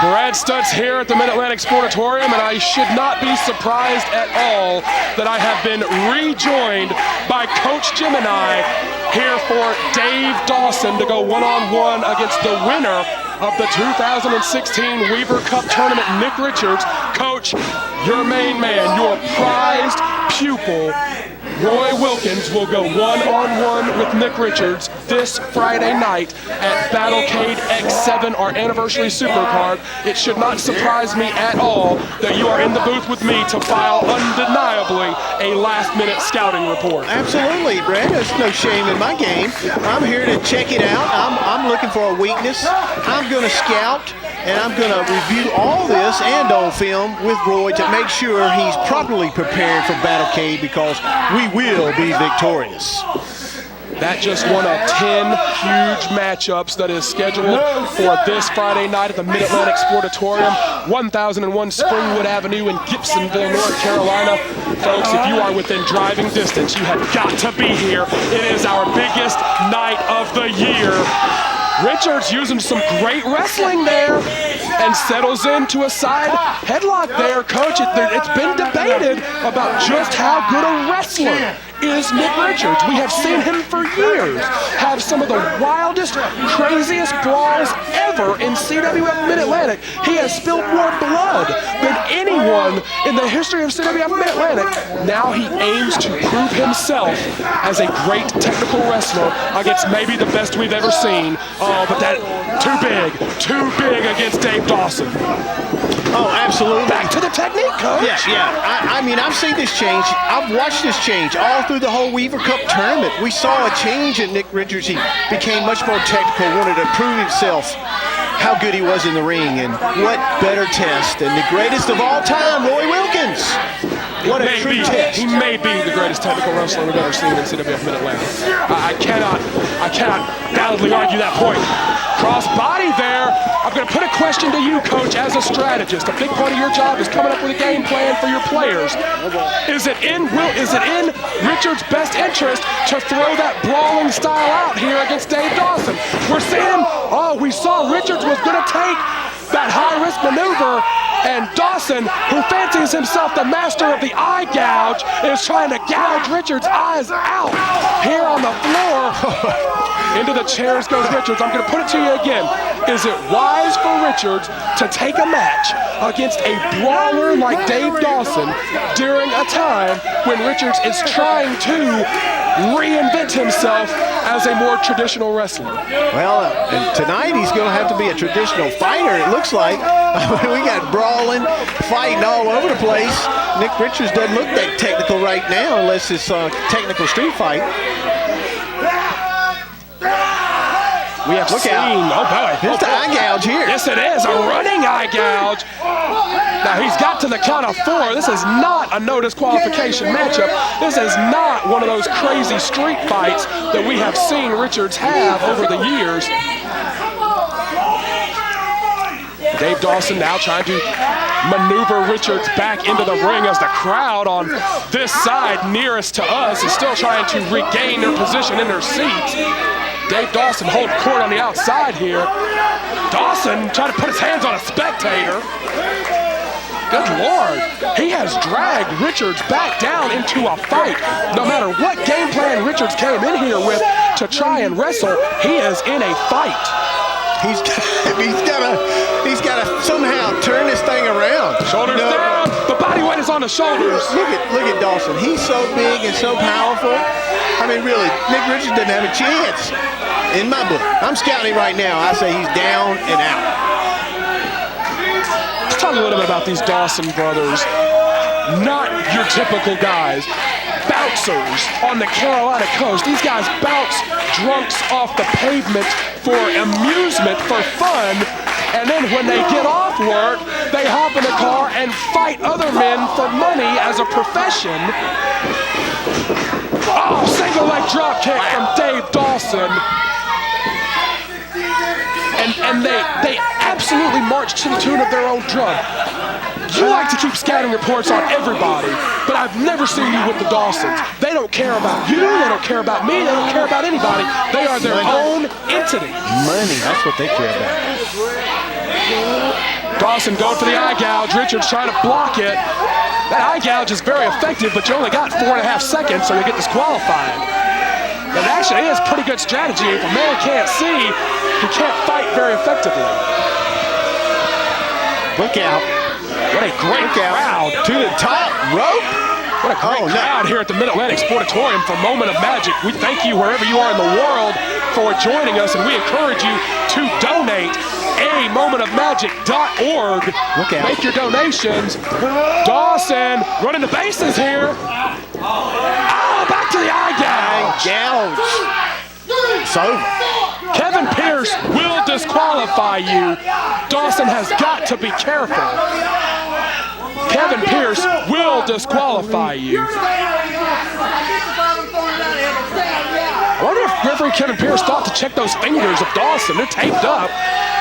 Brad Stutts here at the Mid-Atlantic Sportatorium, and I should not be surprised at all that I have been rejoined by Coach Gemini here for Dave Dawson to go one-on-one against the winner of the 2016 Weaver Cup Tournament, Nick Richards. Coach, your main man, your prized pupil, Roy Wilkins, will go one-on-one with Nick Richards this Friday night at Battlecade X7, our anniversary supercard. It should not surprise me at all that you are in the booth with me to file undeniably a last-minute scouting report. Absolutely, Brad. There's no shame in my game. I'm here to check it out. I'm looking for a weakness. I'm going to scout, and I'm going to review all this and on film with Roy to make sure he's properly prepared for Battlecade, because we will be victorious. That just one of 10 huge matchups that is scheduled for this Friday night at the Mid-Atlantic Sportatorium, 1001 Springwood Avenue in Gibsonville, North Carolina. Folks, if you are within driving distance, you have got to be here. It is our biggest night of the year. Richards using some great wrestling there and settles into a side headlock there. Coach, it's been debated about just how good a wrestler is Nick Richards. We have seen him for years have some of the wildest, craziest brawls ever in CWF Mid-Atlantic. He has spilled more blood than anyone in the history of CWF Mid-Atlantic. Now he aims to prove himself as a great technical wrestler against maybe the best we've ever seen. Oh, but that too big against Dave Dawson. Oh, absolutely. Back to the technique, Coach. Yeah. I mean, I've seen this change. I've watched this change all through the whole Weaver Cup tournament. We saw a change in Nick Richards. He became much more technical, wanted to prove himself how good he was in the ring. And what better test than the greatest of all time, Roy Wilkins. What a true test. He may be the greatest technical wrestler we've ever seen in CWF Mid-Atlantic. I cannot validly argue that point. Cross body there. I'm going to put a question to you, Coach, as a strategist. A big part of your job is coming up with a game plan for your players. Is it in Richards' best interest to throw that brawling style out here against Dave Dawson? We saw Richards was going to take that high-risk maneuver, and Dawson, who fancies himself the master of the eye gouge, is trying to gouge Richards' eyes out here on the floor. Into the chairs goes Richards. I'm going to put it to you again. Is it wise for Richards to take a match against a brawler like Dave Dawson during a time when Richards is trying to reinvent himself as a more traditional wrestler? Well, and tonight he's going to have to be a traditional fighter, it looks like. We got brawling, fighting all over the place. Nick Richards doesn't look that technical right now unless it's a technical street fight. We have seen, oh boy, it's the eye gouge here. Yes, it is, a running eye gouge. Now he's got to the count of 4. This is not a no disqualification matchup. This is not one of those crazy street fights that we have seen Richards have over the years. Dave Dawson now trying to maneuver Richards back into the ring as the crowd on this side nearest to us is still trying to regain their position in their seats. Dave Dawson holds court on the outside here. Dawson trying to put his hands on a spectator. Good Lord. He has dragged Richards back down into a fight. No matter what game plan Richards came in here with to try and wrestle, he is in a fight. He's got to somehow turn this thing around. Shoulders down. The body weight is on the shoulders. Look at Dawson. He's so big and so powerful. I mean, really, Nick Richards doesn't have a chance. In my book, I'm scouting right now. I say he's down and out. Let's talk a little bit about these Dawson brothers. Not your typical guys. Bouncers on the Carolina coast. These guys bounce drunks off the pavement for amusement, for fun. And then when they get off work, they hop in a car and fight other men for money as a profession. Oh, single leg drop kick from Dave Dawson. And they absolutely march to the tune of their own drum. You like to keep scouting reports on everybody, but I've never seen you with the Dawsons. They don't care about you, they don't care about me, they don't care about anybody. They are their own entity. Money, that's what they care about. Dawson going for the eye gouge. Richards trying to block it. That eye gouge is very effective, but you only got 4.5 seconds, so you get disqualified. It actually is pretty good strategy. If a man can't see, he can't fight very effectively. Look out. What a great crowd. To the top rope. What a great crowd here at the Mid-Atlantic Sportatorium for Moment of Magic. We thank you wherever you are in the world for joining us, and we encourage you to donate momentofmagic.org. Look out. Make your donations. Dawson running the bases here. Oh, back to the eye gouge. It's over. Kevin Pierce will disqualify you. Dawson has got to be careful. Kevin Pierce will disqualify you. I wonder if referee Kevin Pierce thought to check those fingers of Dawson. They're taped up.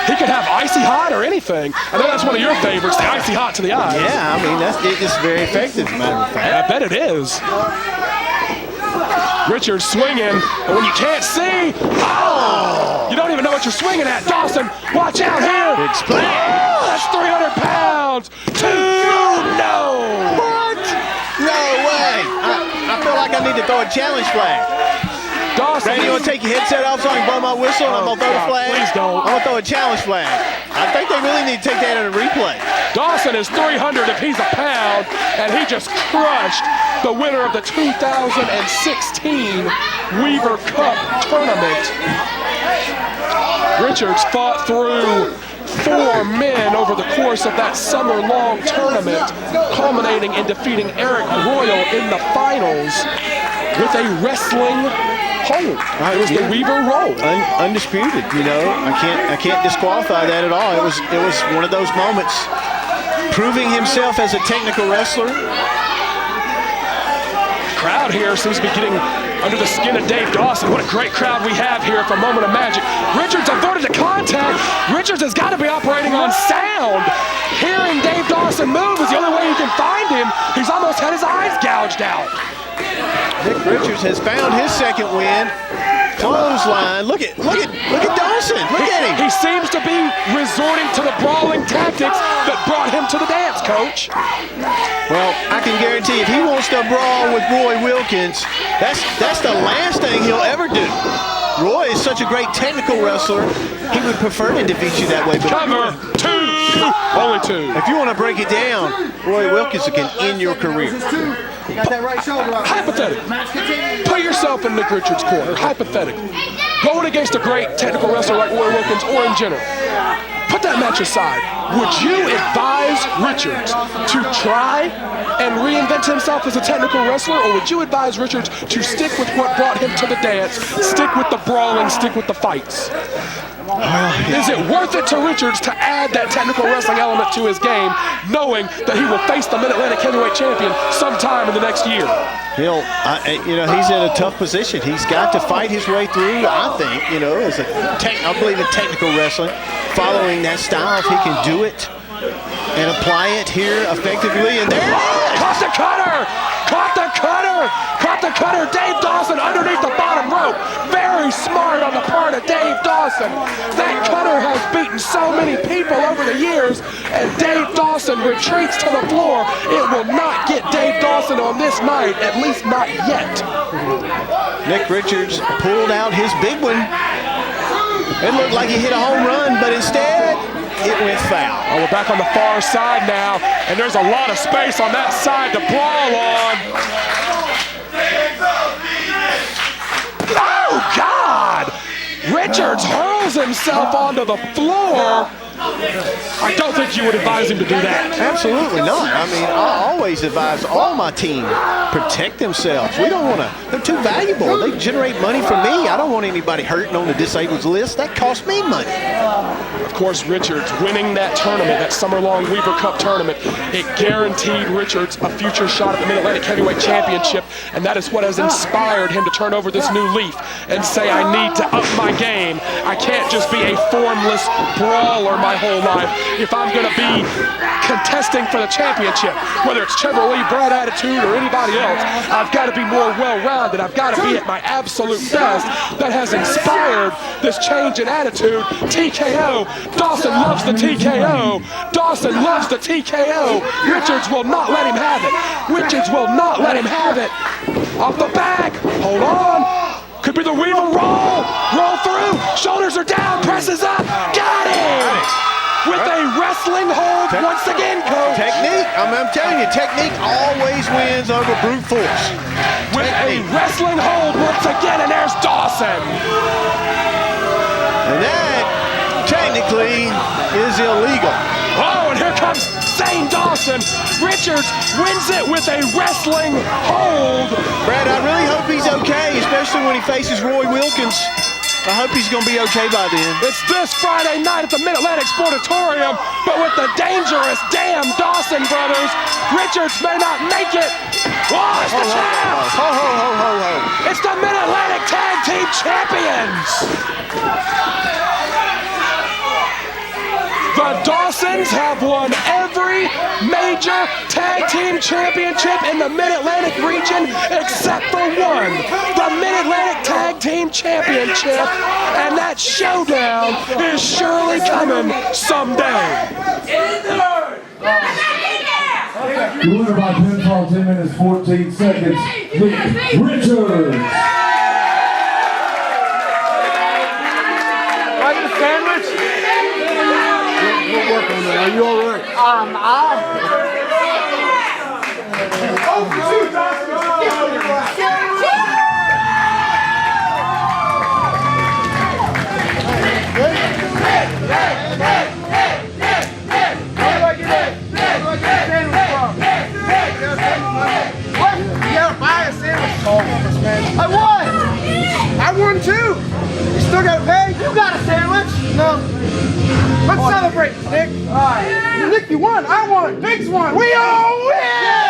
He could have icy hot or anything. I know that's one of your favorites, the icy hot to the eyes. Yeah, I mean, it's very effective, matter of fact. I bet it is. Richards swinging, and when you can't see, you don't even know what you're swinging at. Dawson, watch out here. Big splash. Oh, that's 300 pounds. No. What? No way. I feel like I need to throw a challenge flag. Dawson. Randy, you want to take your headset off so I can blow my whistle and I'm going to throw the flag? Please don't. I'm going to throw a challenge flag. I think they really need to take that in a replay. Dawson is 300 if he's a pound, and he just crushed the winner of the 2016 Weaver Cup tournament. Richards fought through 4 men over the course of that summer-long tournament, culminating in defeating Arik Royal in the finals with a wrestling hold. It was the Weaver roll. Undisputed, you know. I can't disqualify that at all. It was one of those moments. Proving himself as a technical wrestler. Crowd here seems to be getting under the skin of Dave Dawson. What a great crowd we have here for Moment of Magic. Richards avoided the contact. Richards has got to be operating on sound. Hearing Dave Dawson move is the only way you can find him. He's almost had his eyes gouged out. Nick Richards has found his second win. Clothesline. Look at Dawson. Look at him. He seems to be resorting to the brawling tactics that brought him to the dance, Coach. Well, I can guarantee if he wants to brawl with Roy Wilkins, that's the last thing he'll ever do. Roy is such a great technical wrestler, he would prefer to defeat you that way. But Cover 2, only 2. If you want to break it down, Roy Wilkins can end your career. You got that right shoulder up. Hypothetically, put yourself in Nick Richards' corner. Hypothetically, going against a great technical wrestler like Roy Wilkins or in general, put that match aside. Would you advise Richards to try and reinvent himself as a technical wrestler, or would you advise Richards to stick with what brought him to the dance, stick with the brawling, stick with the fights? Is it worth it to Richards to add that technical wrestling element to his game, knowing that he will face the Mid-Atlantic heavyweight champion sometime in the next year? He's in a tough position. He's got to fight his way through, I think, as I believe in technical wrestling, following that style if he can do it and apply it here effectively. And there it is! Caught the cutter! Caught the cutter! Caught the cutter! Dave Dawson underneath the bottom rope. Very smart on the part of Dave Dawson. That cutter has beaten so many people over the years, and Dave Dawson retreats to the floor. It will not get Dave Dawson on this night, at least not yet. Nick Richards pulled out his big one. It looked like he hit a home run, but instead, it went foul. Oh, we're back on the far side now, and there's a lot of space on that side to brawl on. Oh, God! Richards hurls himself onto the floor. I don't think you would advise him to do that. Absolutely not. I mean, I always advise all my team protect themselves. We don't want to. They're too valuable. They generate money for me. I don't want anybody hurting on the disabled list. That costs me money. Of course, Richards winning that tournament, that summer-long Weaver Cup tournament, it guaranteed Richards a future shot at the Mid-Atlantic Heavyweight Championship, and that is what has inspired him to turn over this new leaf and say, I need to up my game. I can't just be a formless brawler my whole whole life if I'm going to be contesting for the championship. Whether it's Trevor Lee, Brad Attitude, or anybody else, I've got to be more well-rounded. I've got to be at my absolute best. That has inspired this change in attitude. TKO. Dawson loves the TKO. Dawson loves the TKO. Richards will not let him have it. Richards will not let him have it. Off the back. Hold on. Could be the Weaver roll. Roll through. Shoulders are down. Presses up. Got it. With a wrestling hold once again, Coach. Technique. I'm telling you, technique always wins over brute force. With a wrestling hold once again, and there's Dawson. And that technically is illegal. Oh, and here comes Zane Dawson. Richards wins it with a wrestling hold. Brad, I really hope he's okay, especially when he faces Roy Wilkins. I hope he's going to be okay by then. It's this Friday night at the Mid-Atlantic Sportatorium, but with the dangerous damn Dawson brothers, Richards may not make it. Oh, it's the champs! Ho, ho, ho, ho, ho. It's the Mid-Atlantic Tag Team Champions! The Dawsons have won every major tag team championship in the Mid-Atlantic region except for one, the Mid-Atlantic Tag Team Championship, and that showdown is surely coming someday. The winner by pinfall, 10 minutes, 14 seconds, Richards. Like the sandwich? We'll work on that. Are you all right? What? You gotta buy a sandwich. I won! I won too! You still gotta pay? You got a sandwich? No. Let's celebrate, Nick. Alright. Nick, you won. I won. Biggs won. We all win!